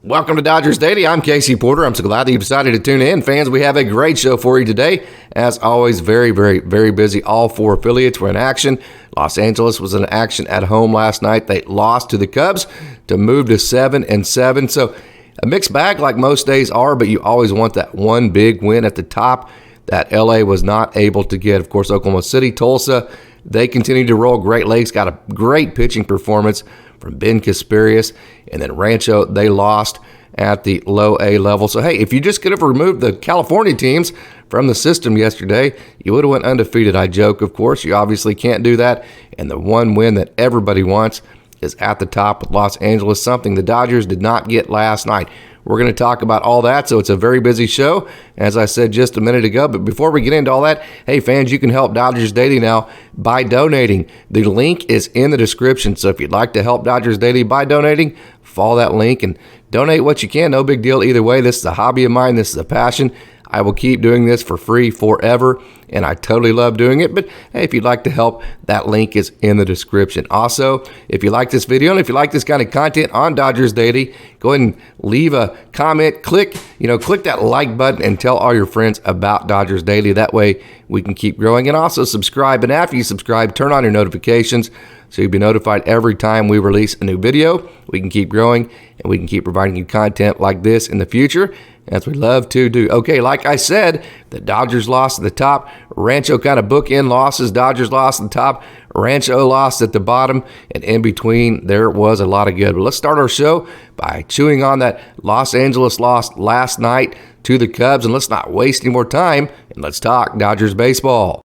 Welcome to Dodgers Daily. I'm Casey Porter. I'm so glad that you decided to tune in. Fans, we have a great show for you today. As always, very busy. All four affiliates were in action. Los Angeles was in action at home last night. They lost to the Cubs to move to 7-7. So a mixed bag like most days are, but you always want that one big win at the top that LA was not able to get. Of course, Oklahoma City, Tulsa, they continue to roll. Great Lakes got a great pitching performance from Ben Casparius, and then Rancho, they lost at the low A level. So, hey, if you just could have removed the California teams from the system yesterday, you would have went undefeated. I joke, of course. You obviously can't do that, and the one win that everybody wants is at the top with Los Angeles, something the Dodgers did not get last night. We're going to talk about all that, so it's a very busy show, as I said just a minute ago. But before we get into all that, hey, fans, you can help Dodgers Daily now by donating. The link is in the description, so if you'd like to help Dodgers Daily by donating, follow that link and donate what you can. No big deal either way. This is a hobby of mine. This is a passion. I will keep doing this for free forever, and I totally love doing it. But hey, if you'd like to help, that link is in the description. Also, if you like this video and if you like this kind of content on Dodgers Daily, go ahead and leave a comment. Click that like button and tell all your friends about Dodgers Daily. That way we can keep growing. And also subscribe. And after you subscribe, turn on your notifications so you'll be notified every time we release a new video. We can keep growing and we can keep providing you content like this in the future, as we love to do. Okay, like I said, the Dodgers lost at the top. Rancho kind of bookend losses. Dodgers lost at the top. Rancho lost at the bottom. And in between, there was a lot of good. But let's start our show by chewing on that Los Angeles loss last night to the Cubs. And let's not waste any more time, and let's talk Dodgers baseball.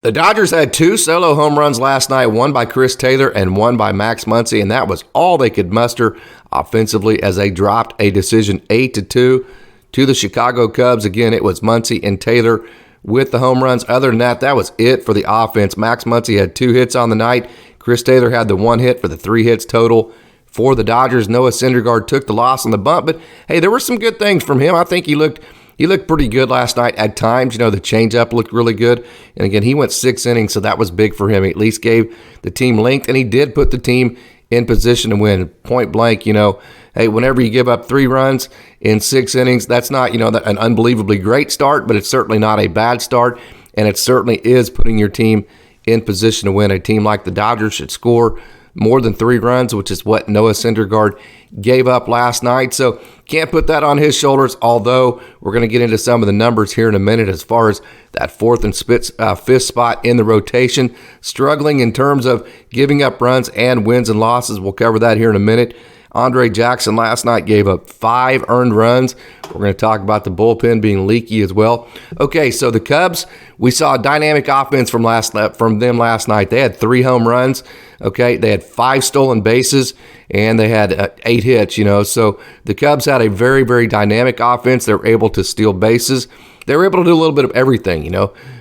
The Dodgers had two solo home runs last night, one by Chris Taylor and one by Max Muncy, and that was all they could muster offensively as they dropped a decision 8-2 to the Chicago Cubs. Again, it was Muncy and Taylor with the home runs. Other than that, that was it for the offense. Max Muncy had 2 hits on the night. Chris Taylor had the 1 hit for the 3 hits total for the Dodgers. Noah Syndergaard took the loss on the bump, but hey, there were some good things from him. I think he looked pretty good last night at times. The changeup looked really good. And again, he went 6 innings, so that was big for him. He at least gave the team length, and he did put the team in position to win. Point blank, hey, whenever you give up 3 runs in 6 innings, that's not, an unbelievably great start, but it's certainly not a bad start. And it certainly is putting your team in position to win. A team like the Dodgers should score more than 3 runs, which is what Noah Syndergaard gave up last night. So can't put that on his shoulders, although we're going to get into some of the numbers here in a minute as far as that 4th and 5th spot in the rotation. Struggling in terms of giving up runs and wins and losses. We'll cover that here in a minute. Andre Jackson last night gave up 5 earned runs. We're going to talk about the bullpen being leaky as well. Okay, so the Cubs, we saw a dynamic offense from them last night. They had 3 home runs. Okay, they had 5 stolen bases, and they had 8 hits, So the Cubs had a very dynamic offense. They were able to steal bases. They were able to do a little bit of everything,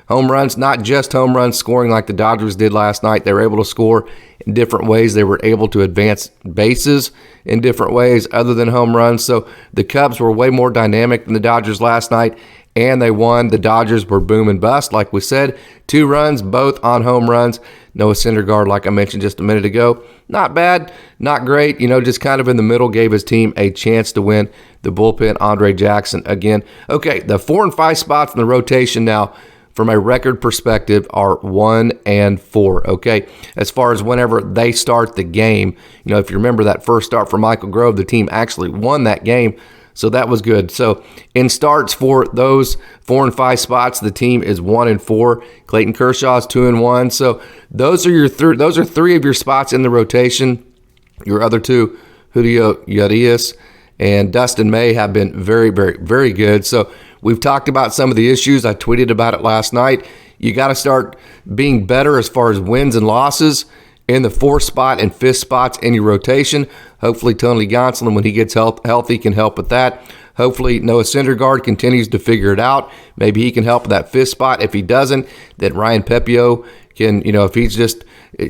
Home runs, not just home runs scoring like the Dodgers did last night. They were able to score in different ways. They were able to advance bases in different ways other than home runs. So the Cubs were way more dynamic than the Dodgers last night, and they won. The Dodgers were boom and bust, like we said. 2 runs, both on home runs. Noah Syndergaard, like I mentioned just a minute ago, not bad, not great, just kind of in the middle, gave his team a chance to win. The bullpen, Andre Jackson again. Okay, the 4 and 5 spots in the rotation now, from a record perspective, are 1 and 4, okay? As far as whenever they start the game, if you remember that first start for Michael Grove, the team actually won that game, so that was good. So in starts for those 4 and 5 spots, the team is 1 and 4. Clayton Kershaw is 2 and 1. So those are 3 of your spots in the rotation. Your other 2, Julio Urias and Dustin May, have been very good. So we've talked about some of the issues. I tweeted about it last night. You got to start being better as far as wins and losses in the 4th spot and 5th spots in your rotation. Hopefully Tony Gonsolin, when he gets healthy, can help with that. Hopefully Noah Syndergaard continues to figure it out. Maybe he can help with that 5th spot. If he doesn't, then Ryan Pepiot can, if he's just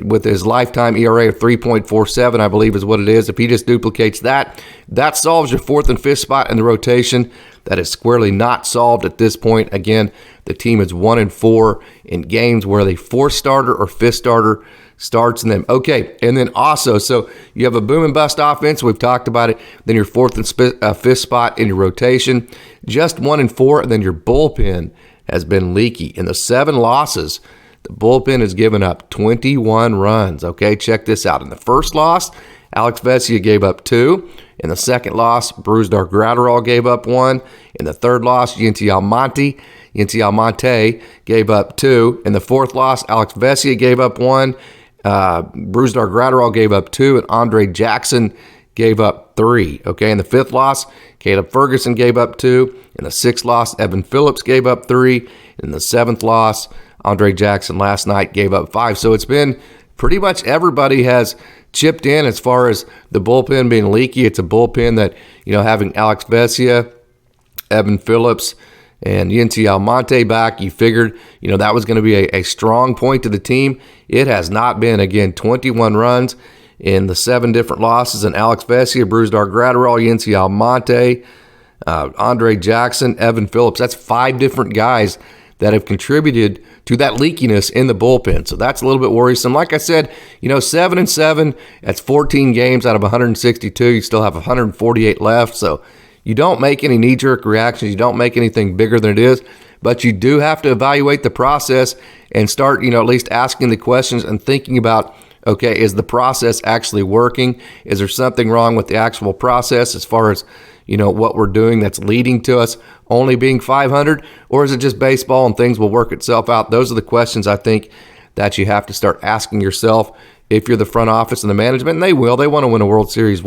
with his lifetime ERA of 3.47, I believe is what it is. If he just duplicates that, that solves your 4th and 5th spot in the rotation. That is squarely not solved at this point. Again, the team is 1 and 4 in games where the 4th starter or 5th starter starts in them. Okay, and then also, so you have a boom and bust offense. We've talked about it. Then your fourth and fifth spot in your rotation, just 1 and 4, and then your bullpen has been leaky. In the 7 losses, the bullpen has given up 21 runs. Okay, check this out. In the first loss, Alex Vesia gave up 2. In the second loss, Brusdar Graterol gave up 1. In the third loss, Yinti Almonte gave up 2. In the fourth loss, Alex Vesia gave up 1. Brusdar Graterol gave up 2, and Andre Jackson gave up 3. Okay, in the fifth loss, Caleb Ferguson gave up 2. In the sixth loss, Evan Phillips gave up 3. In the seventh loss, Andre Jackson last night gave up 5. So it's been pretty much everybody has chipped in as far as the bullpen being leaky. It's a bullpen that, having Alex Vesia, Evan Phillips, and Yinti Almonte back, you figured, that was going to be a strong point to the team. It has not been. Again, 21 runs in the 7 different losses. And Alex Vesia, Brusdar Graterol, Yinti Almonte, Andre Jackson, Evan Phillips. That's 5 different guys that have contributed to that leakiness in the bullpen. So that's a little bit worrisome. Like I said, 7 and 7, that's 14 games out of 162. You still have 148 left. So you don't make any knee-jerk reactions. You don't make anything bigger than it is. But you do have to evaluate the process and start, at least asking the questions and thinking about, okay, is the process actually working? Is there something wrong with the actual process as far as, what we're doing that's leading to us only being 500? Or is it just baseball and things will work itself out? Those are the questions I think that you have to start asking yourself if you're the front office and the management, and they will. They want to win a World Series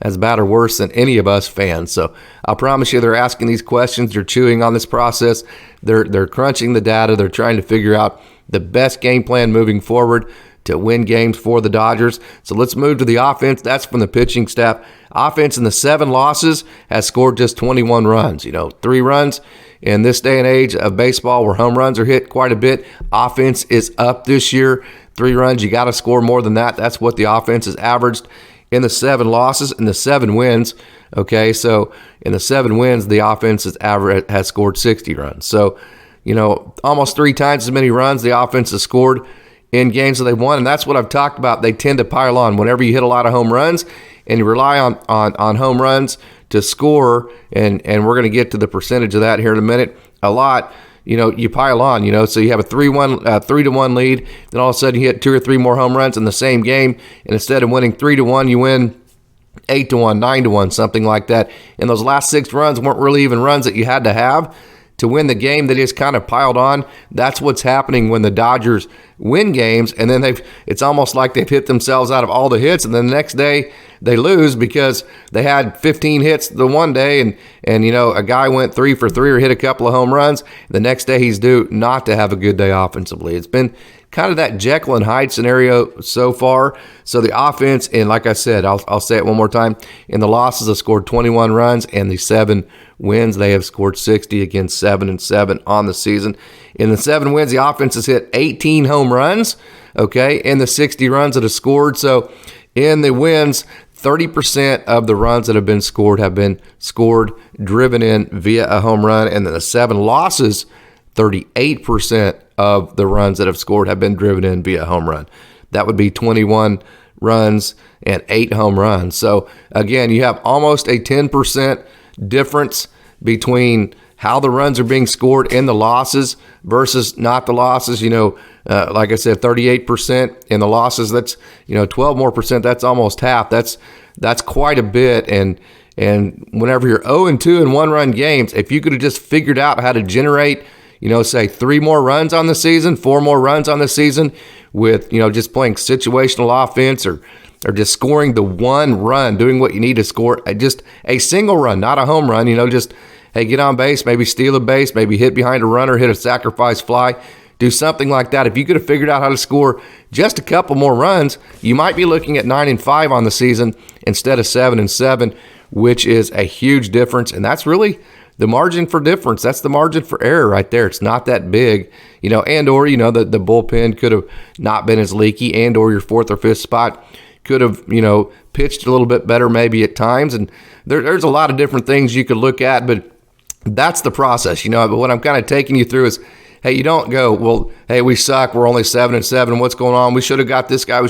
as bad or worse than any of us fans. So I promise you they're asking these questions. They're chewing on this process. They're crunching the data. They're trying to figure out the best game plan moving forward to win games for the Dodgers. So let's move to the offense. That's from the pitching staff. Offense in the 7 losses has scored just 21 runs. 3 runs in this day and age of baseball where home runs are hit quite a bit. Offense is up this year. 3 runs, you got to score more than that. That's what the offense has averaged in the 7 losses and the 7 wins. Okay, so in the 7 wins, the offense has scored 60 runs. So, almost 3 times as many runs the offense has scored in games that they've won, and that's what I've talked about. They tend to pile on whenever you hit a lot of home runs and you rely on home runs to score, and we're going to get to the percentage of that here in a minute. A lot, you pile on, so you have a 3-1 lead, then all of a sudden you hit 2 or 3 more home runs in the same game, and instead of winning 3-1, you win 8-1, 9-1, something like that. And those last 6 runs weren't really even runs that you had to have to win the game. They just kind of piled on. That's what's happening when the Dodgers win games, and then it's almost like they've hit themselves out of all the hits, and then the next day they lose because they had 15 hits the one day, and a guy went 3 for 3 or hit a couple of home runs. The next day he's due not to have a good day offensively. It's been kind of that Jekyll and Hyde scenario so far. So the offense, and like I said, I'll say it one more time, in the losses have scored 21 runs, and the 7 wins they have scored 60, again 7 and 7 on the season. In the 7 wins, the offense has hit 18 home runs, okay, in the 60 runs that have scored. So in the wins, 30% of the runs that have been scored driven in via a home run, and then the 7 losses, 38% of the runs that have scored have been driven in via home run. That would be 21 runs and 8 home runs. So again, you have almost a 10% difference between how the runs are being scored in the losses versus not the losses. Like I said, 38% in the losses. That's 12 more percent. That's almost half. That's quite a bit. And whenever you're 0-2 in 1-run games, if you could have just figured out how to generate, say 3 more runs on the season, 4 more runs on the season with, just playing situational offense or just scoring the 1 run, doing what you need to score, just a single run, not a home run, just, hey, get on base, maybe steal a base, maybe hit behind a runner, hit a sacrifice fly, do something like that. If you could have figured out how to score just a couple more runs, you might be looking at 9-5 on the season instead of 7-7, which is a huge difference. And that's really the margin for difference. That's the margin for error right there. It's not that big, and or, the bullpen could have not been as leaky, and or your 4th or 5th spot could have, pitched a little bit better maybe at times. And there's a lot of different things you could look at, but that's the process, But what I'm kind of taking you through is, Hey, you don't go, well, hey, we suck. We're only 7-7. What's going on? We should have got this guy.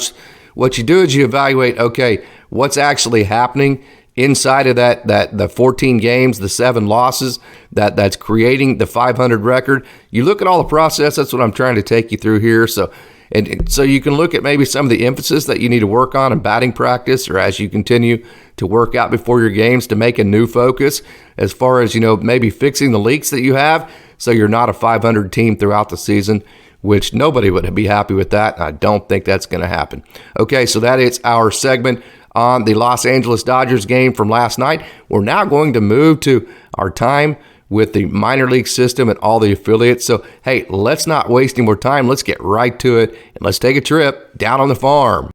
What you do is you evaluate, okay, what's actually happening inside of the 14 games, the 7 losses, that's creating the 500 record. You look at all the process. That's what I'm trying to take you through here. So you can look at maybe some of the emphasis that you need to work on in batting practice, or as you continue to work out before your games to make a new focus as far as, maybe fixing the leaks that you have so you're not a 500 team throughout the season, which nobody would be happy with that. I don't think that's going to happen. Okay, so that is our segment on the Los Angeles Dodgers game from last night. We're now going to move to our time with the minor league system and all the affiliates. So, hey, let's not waste any more time. Let's get right to it, and let's take a trip down on the farm.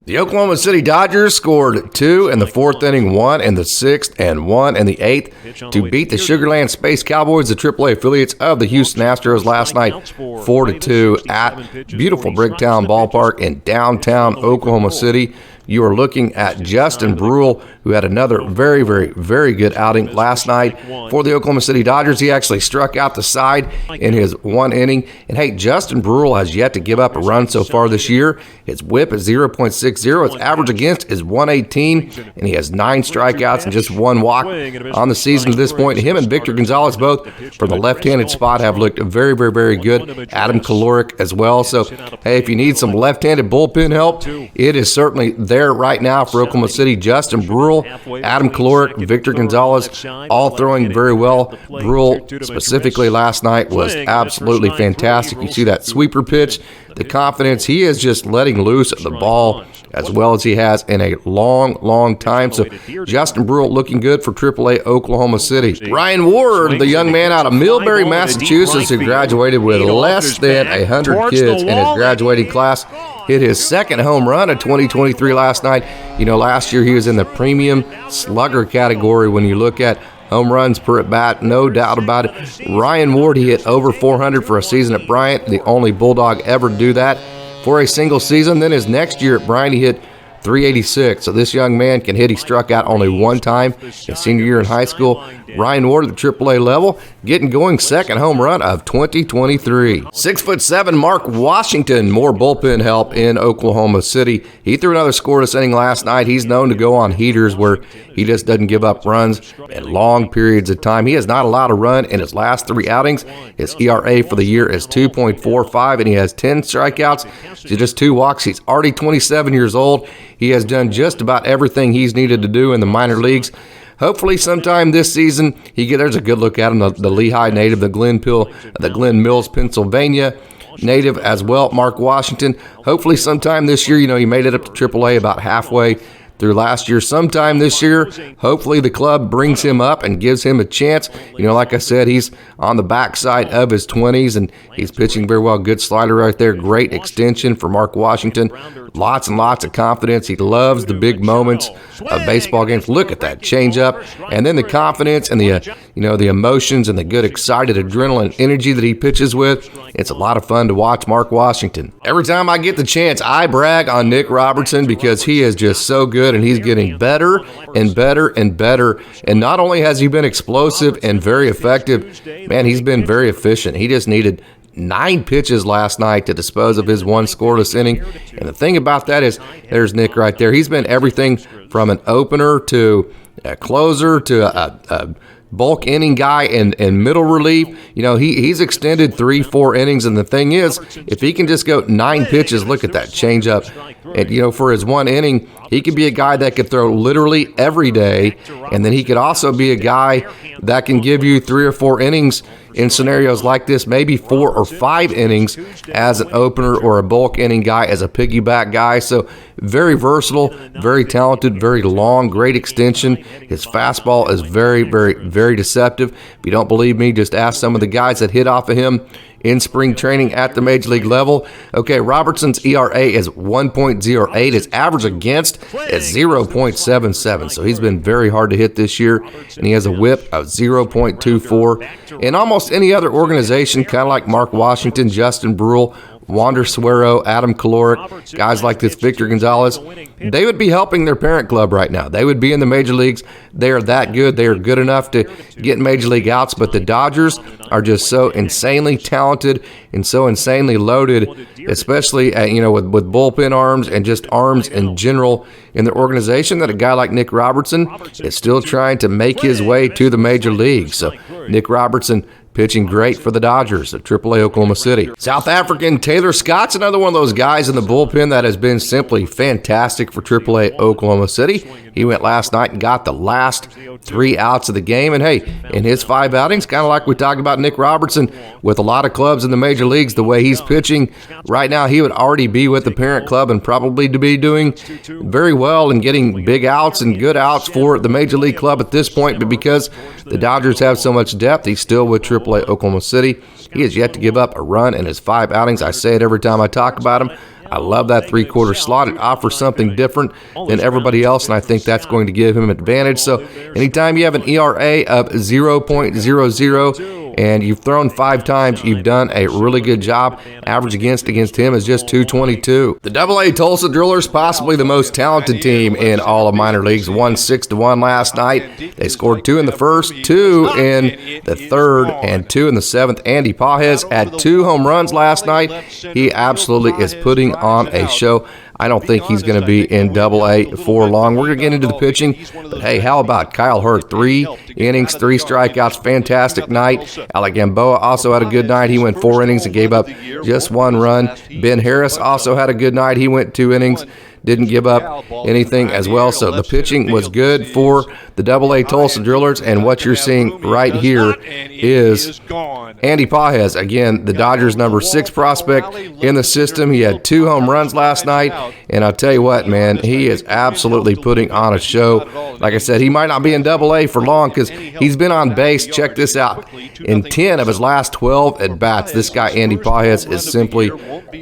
The Oklahoma City Dodgers scored 2 in the 4th inning, 1 in the 6th, and 1 in the 8th to beat the Sugarland Space Cowboys, the AAA affiliates of the Houston Astros last night, 4-2 at beautiful Bricktown Ballpark in downtown Oklahoma City. You are looking at Justinbruihl, who had another very, very, very good outing last night for the Oklahoma City Dodgers. He actually struck out the side in his 1 inning. And, hey, Justinbruihl has yet to give up a run so far this year. His whip is 0.60. His average against is 118, and he has 9 strikeouts and just 1 walk on the season to this point. Him and Victor Gonzalez, both from the left-handed spot, have looked very, very, very good. Adam Kylehurt as well. So, hey, if you need some left-handed bullpen help, it is certainly there right now for Oklahoma City. Justinbruihl, Adam Kylehurt, Victor Gonzalez, all throwing very well. Bruihl specifically last night was absolutely fantastic. You see that sweeper pitch, the confidence. He is just letting loose the ball as well as he has in a long, long time. So Justinbruihl looking good for AAA Oklahoma City. Ryanward, the young man out of Millbury, Massachusetts, who graduated with less than 100 kids in his graduating class, hit his 2nd home run of 2023 last night. Last year he was in the premium slugger category when you look at home runs per at bat, no doubt about it. Ryanward, he hit over 400 for a season at Bryant, the only Bulldog ever to do that for a single season. Then his next year at Bryant, he hit 386. So this young man can hit. He struck out only 1 time his senior year in high school. Ryanward at the AAA level, getting going, 2nd home run of 2023. 6'7" Markwashington, more bullpen help in Oklahoma City. He threw another scoreless inning last night. He's known to go on heaters where he just doesn't give up runs in long periods of time. He has not allowed a run in his last 3 outings. His ERA for the year is 2.45, and he has 10 strikeouts to just 2 walks. He's already 27 years old. He has done just about everything he's needed to do in the minor leagues. Hopefully sometime this season, there's a good look at him, the Lehigh native, the Glen Mills, Pennsylvania native as well, Markwashington. Hopefully sometime this year, he made it up to AAA about halfway through last year. Sometime this year, hopefully the club brings him up and gives him a chance. Like I said, he's on the backside of his 20s, and he's pitching very well. Good slider right there. Great extension for Markwashington. Lots and lots of confidence. He loves the big moments of baseball games. Look at that changeup, and then the confidence and the emotions and the good excited adrenaline energy that he pitches with. It's a lot of fun to watch Markwashington. Every time I get the chance, I brag on Nick Robertson because he is just so good, and he's getting better and better and better. And not only has he been explosive and very effective, man, he's been very efficient. He just needed 9 pitches last night to dispose of his 1 scoreless inning. And the thing about that is, there's Nick right there. He's been everything from an opener to a closer to a bulk inning guy and middle relief. He's extended 3-4 innings, and the thing is, if he can just go 9 pitches, look at that changeup. And for his 1 inning, he could be a guy that could throw literally every day, and then he could also be a guy that can give you 3 or 4 innings in scenarios like this, maybe 4 or 5 innings as an opener or a bulk inning guy, as a piggyback guy. So very versatile, very talented, very long, great extension. His fastball is very, very, very deceptive. If you don't believe me, just ask some of the guys that hit off of him in spring training at the major league level. Okay, Robertson's ERA is 1.08. His average against is 0.77. So he's been very hard to hit this year, and he has a whip of 0.24. In almost any other organization, kind of like Markwashington, Justinbruihl, Wander Suero, Adam Caloric, guys like this Victor Gonzalez, they would be helping their parent club right now. They would be in the major leagues. They are that good. They are good enough to get major league outs, but the Dodgers are just so insanely talented and so insanely loaded, especially with bullpen arms and just arms in general in their organization, that a guy like Nick Robertson is still trying to make his way to the major leagues. So Nick Robertson pitching great for the Dodgers of AAA Oklahoma City. South African Taylerscott's another one of those guys in the bullpen that has been simply fantastic for AAA Oklahoma City. He went last night and got the last 3 outs of the game. And hey, in his 5 outings, kind of like we talked about Nick Robertson, with a lot of clubs in the major leagues, the way he's pitching right now, he would already be with the parent club and probably to be doing very well and getting big outs and good outs for the major league club at this point. But because the Dodgers have so much depth, he's still with AAA Oklahoma City. He has yet to give up a run in his 5 outings. I say it every time I talk about him. I love that 3/4 slot. It offers something different than everybody else, and I think that's going to give him an advantage. So anytime you have an ERA of 0.00 and you've thrown 5 times, you've done a really good job. Average against him is just 222. The AA Tulsa Drillers, possibly the most talented team in all of minor leagues, won 6-1 last night. They scored 2 in the first, 2 in the third, and 2 in the seventh. Andypages had 2 home runs last night. He absolutely is putting on a show. I don't think he's going to be in AA for long. We're going to get into the pitching, but hey, how about Kylehurt? 3 innings, 3 strikeouts, fantastic night. Alec Gamboa also had a good night. He went 4 innings and gave up just 1 run. Ben Harris also had a good night. He went 2 innings. Didn't give up anything as well. So the pitching was good for the AA Tulsa Drillers, and what you're seeing right here is Andypages, again, the Dodgers' number 6 prospect in the system. He had 2 home runs last night, and I'll tell you what, man, he is absolutely putting on a show. Like I said, he might not be in AA for long because he's been on base, check this out, in 10 of his last 12 at-bats. This guy, Andypages, is simply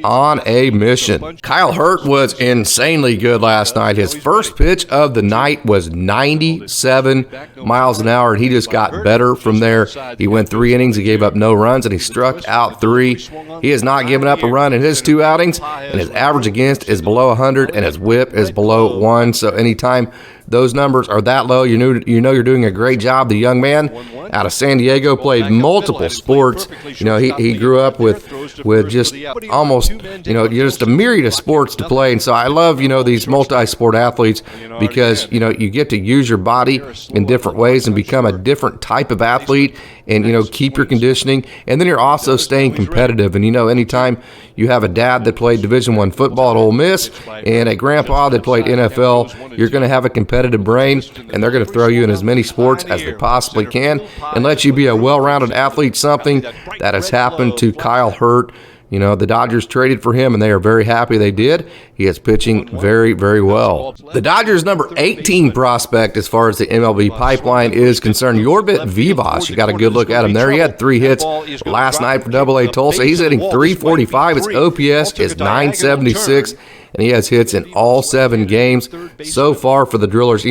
on a mission. Kylehurt was insanely good last night. His first pitch of the night was 97 miles an hour, and he just got better from there. He went 3 innings, he gave up no runs, and he struck out 3. He has not given up a run in his 2 outings, and his average against is below 100, and his whip is below 1. So anytime those numbers are that low, you know you're doing a great job. The young man out of San Diego played multiple sports. He grew up with just almost just a myriad of sports to play. And so I love these multi-sport athletes because you get to use your body in different ways and become a different type of athlete, and keep your conditioning, and then you're also staying competitive. And anytime you have a dad that played Division I football at Ole Miss and a grandpa that played NFL, you're going to have a competitive brain, and they're going to throw you in as many sports as they possibly can and let you be a well-rounded athlete, something that has happened to Kylehurt. The Dodgers traded for him, and they are very happy they did. He is pitching very, very well. The Dodgers' number 18 prospect, as far as the MLB pipeline is concerned, jorbitvivas. You got a good look at him there. He had 3 hits last night for AA Tulsa. He's hitting .345. His OPS is .976. And he has hits in all 7 games so far for the Drillers.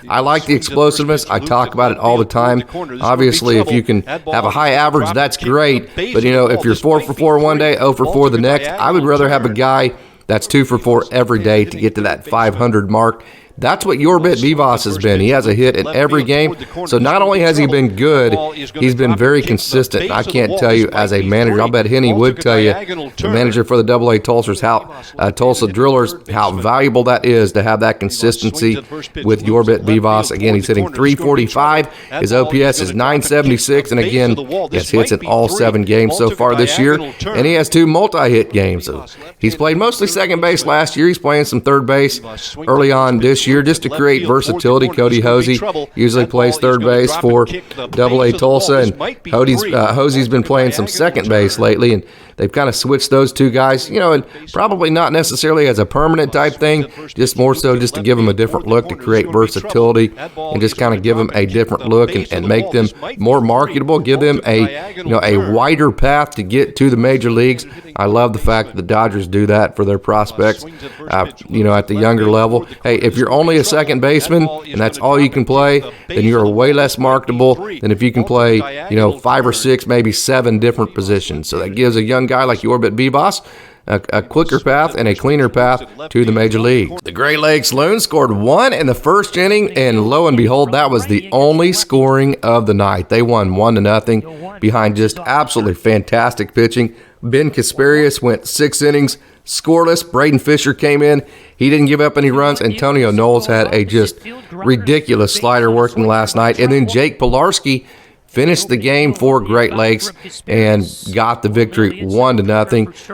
I like the explosiveness. I talk about it all the time. Obviously, if you can have a high average, that's great. But, if you're 4 for 4 one day, 0 for 4 the next, I would rather have a guy that's 2 for 4 every day to get to that 500 mark. That's what jorbitvivas has been. He has a hit in every game. So not only has he been good, he's been very consistent. I can't tell you as a manager, I'll bet Henny would tell you, the manager for the AA Tulsa Drillers, how valuable that is to have that consistency with jorbitvivas. Again, he's hitting .345. His OPS is .976. And again, he has hits in all 7 games so far this year. And he has 2 multi-hit games. So he's played mostly second base last year. He's playing some third base early on this year just to create versatility. Cody Hosey usually plays third base for AA Tulsa, and Hosey's been playing some second base lately, and they've kind of switched those 2 guys, and probably not necessarily as a permanent type thing, just more so just to give them a different look, to create versatility and just kind of give them a different look and make them more marketable, give them a wider path to get to the major leagues. I love the fact that the Dodgers do that for their prospects, at the younger level. Hey, if you're only a second baseman and that's all you can play, then you're way less marketable than if you can play, 5 or 6, maybe 7 different positions. So that gives a young guy like jorbitvivas a quicker path and a cleaner path to the major league. The Great Lakes Loons scored 1 in the first inning, and lo and behold, that was the only scoring of the night. They won 1-0 behind just absolutely fantastic pitching. Ben Casparius went 6 innings scoreless. Braydon Fisher came in. He didn't give up any runs. Antonioknowles had a just ridiculous slider working last night. And then Jake Pilarski finished the game for Great Lakes and got the victory 1-0.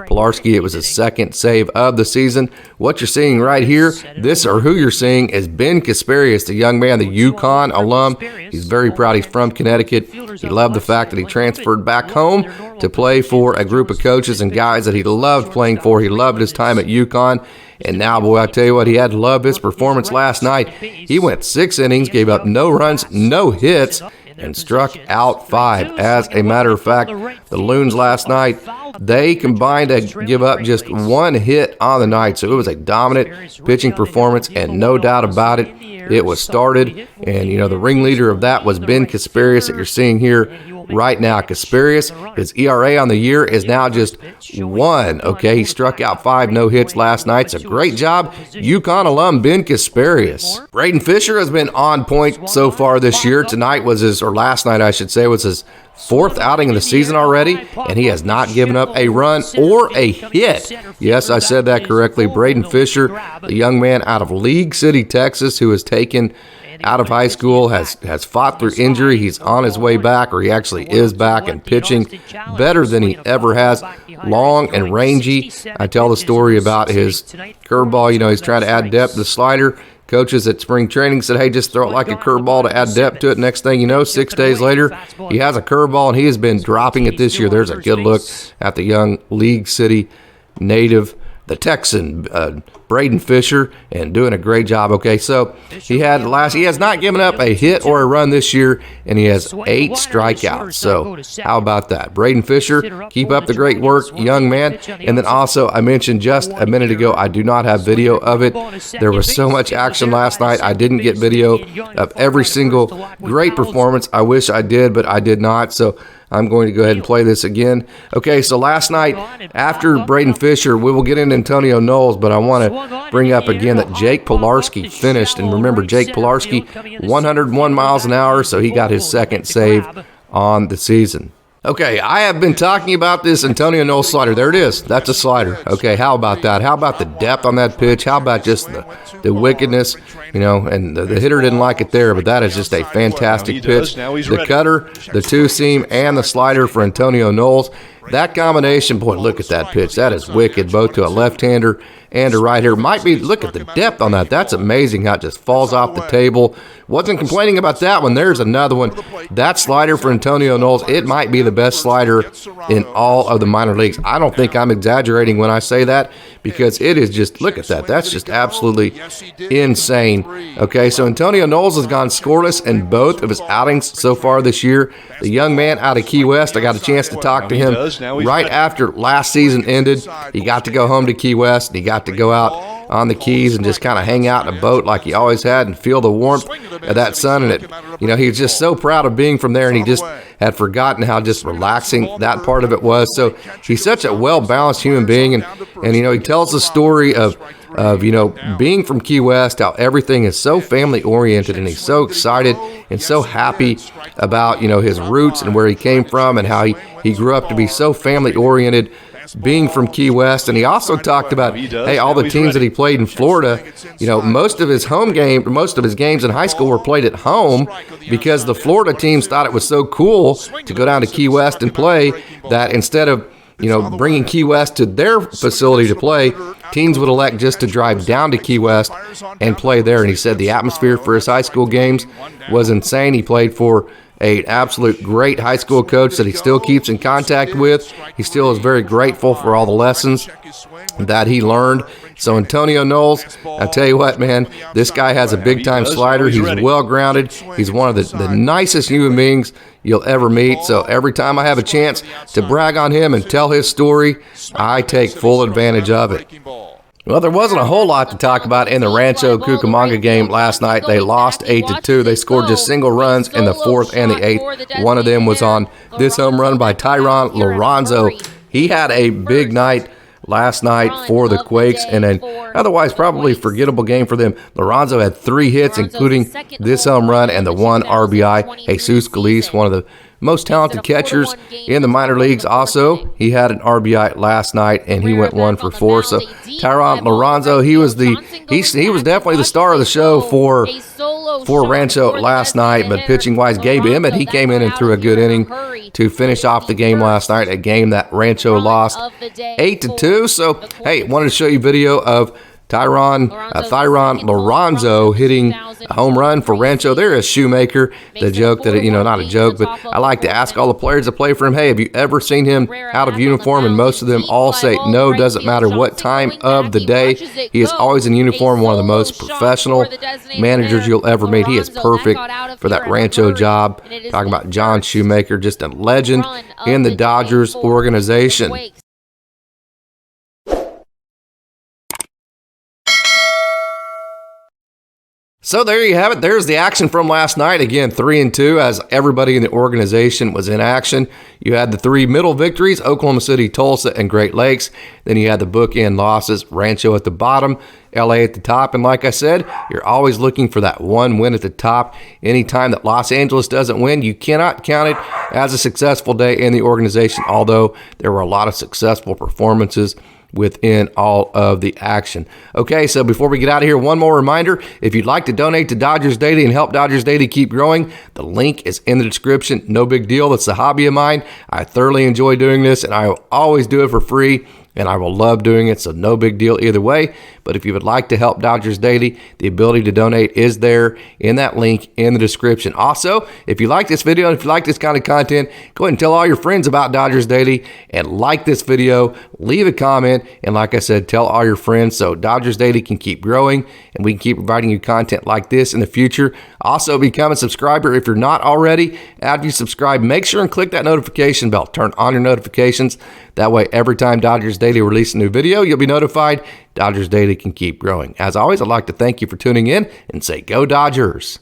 Pilarski, it was his second save of the season. What you're seeing right here, who you're seeing is Ben Casparius, the young man, the UConn alum. He's very proud. He's from Connecticut. He loved the fact that he transferred back home to play for a group of coaches and guys that he loved playing for. He loved his time at UConn. And now, boy, I tell you what, he had to love his performance last night. He went 6 innings, gave up no runs, no hits, and struck out 5. As a matter of fact, the Loons last night, they combined to give up just 1 hit on the night. So it was a dominant pitching performance, and no doubt about it, it was started. And, the ringleader of that was Ben Casparius that you're seeing here right now. Casparius, his ERA on the year is now just 1. Okay, he struck out 5, no hits last night. So great job, UConn alum Ben Casparius. Braydon Fisher has been on point so far this year. Last night I should say, was his 4th outing of the season already, and he has not given up a run or a hit. Yes, I said that correctly. Braydon Fisher, the young man out of League City, Texas, who was taken out of high school, has fought through injury. He's on his way back, or he actually is back and pitching better than he ever has. Long and rangy. I tell the story about his curveball. He's trying to add depth to the slider. Coaches at spring training said, hey, just throw it like a curveball to add depth to it. Next thing you know, 6 days later, he has a curveball, and he has been dropping it this year. There's a good look at the young League City native, the Texan, Braydon Fisher, and doing a great job. Okay, so he has not given up a hit or a run this year, and he has 8 strikeouts. So how about that? Braydon Fisher, keep up the great work, young man. And then also, I mentioned just a minute ago, I do not have video of it. There was so much action last night. I didn't get video of every single great performance. I wish I did, but I did not. So I'm going to go ahead and play this again. Okay, so last night, after Braydon Fisher, we will get into Antonioknowles, but I want to bring up again that Jake Pilarski finished. And remember, Jake Pilarski, 101 miles an hour, so he got his 2nd save on the season. Okay, I have been talking about this Antonioknowles slider. There it is. That's a slider. Okay, how about that? How about the depth on that pitch? How about just the wickedness? And the hitter didn't like it there, but that is just a fantastic pitch. The cutter, the 2-seam, and the slider for Antonioknowles. That combination, boy, look at that pitch. That is wicked, both to a left-hander and a right-hander. Look at the depth on that. That's amazing how it just falls off the table. Wasn't complaining about that one. There's another one. That slider for Antonioknowles, it might be the best slider in all of the minor leagues. I don't think I'm exaggerating when I say that, because it is just, look at that. That's just absolutely insane. Okay, so Antonioknowles has gone scoreless in both of his outings so far this year. The young man out of Key West, I got a chance to talk to him right after last season ended. He got to go home to Key West, and he got to go out on the Keys and just kind of hang out in a boat like he always had and feel the warmth of that sun. And he was just so proud of being from there, and he just had forgotten how just relaxing that part of it was. So he's such a well-balanced human being, and he tells the story of being from Key West, how everything is so family-oriented, and he's so excited and so happy about, his roots and where he came from, and how he grew up to be so family-oriented being from Key West. And he also talked about, all the teams that he played in Florida, most of his games in high school were played at home, because the Florida teams thought it was so cool to go down to Key West and play, that instead of bringing Key West to their facility to play, teams would elect just to drive down to Key West and play there. And he said the atmosphere for his high school games was insane. He played for an absolute great high school coach that he still keeps in contact with. He still is very grateful for all the lessons that he learned. So Antonioknowles, I tell you what, man, this guy has a big-time slider. He's well-grounded. He's one of the nicest human beings you'll ever meet. So every time I have a chance to brag on him and tell his story, I take full advantage of it. Well, there wasn't a whole lot to talk about in the Rancho Cucamonga game last night. They lost 8-2. They scored just single runs in the 4th and the 8th. One of them was on this home run by Tayronloranzo. He had a big night last night for the Quakes, and an otherwise probably forgettable game for them. Loranzo had 3 hits, including this home run and the 1 RBI. Jesus Calise, one of the most talented catchers in the minor leagues. Also, he had an RBI last night, and he went 1 for 4. So Thayron Loranzo, he was definitely the star of the show for Rancho last night. But pitching wise, Gabe Emmett, he came in and threw a good inning to finish off the game last night. A game that Rancho lost 8-2. So hey, wanted to show you video of Thayron Loranzo hitting a home run for Rancho. There is Shoemaker. The joke that, not a joke, but I like to ask all the players that play for him, hey, have you ever seen him out of uniform? And most of them all say no, doesn't matter what time of the day. He is always in uniform, one of the most professional managers you'll ever meet. He is perfect for that Rancho job. Talking about John Shoemaker, just a legend in the Dodgers organization. So there you have it. There's the action from last night. Again, 3-2 as everybody in the organization was in action. You had the 3 middle victories, Oklahoma City, Tulsa, and Great Lakes. Then you had the bookend losses, Rancho at the bottom, LA at the top. And like I said, you're always looking for that one win at the top. Anytime that Los Angeles doesn't win, you cannot count it as a successful day in the organization, although there were a lot of successful performances within all of the action. Okay, so before we get out of here, one more reminder. If you'd like to donate to Dodgers Daily and help Dodgers Daily keep growing, the link is in the description. No big deal. It's a hobby of mine. I thoroughly enjoy doing this, and I will always do it for free, and I will love doing it, so no big deal either way. But if you would like to help Dodgers Daily, the ability to donate is there in that link in the description. Also, if you like this video and if you like this kind of content, go ahead and tell all your friends about Dodgers Daily and like this video, leave a comment, and like I said, tell all your friends so Dodgers Daily can keep growing and we can keep providing you content like this in the future. Also, become a subscriber if you're not already. After you subscribe, make sure and click that notification bell. Turn on your notifications. That way, every time Dodgers Daily releases a new video, you'll be notified. Dodgers Daily can keep growing. As always, I'd like to thank you for tuning in and say, go Dodgers.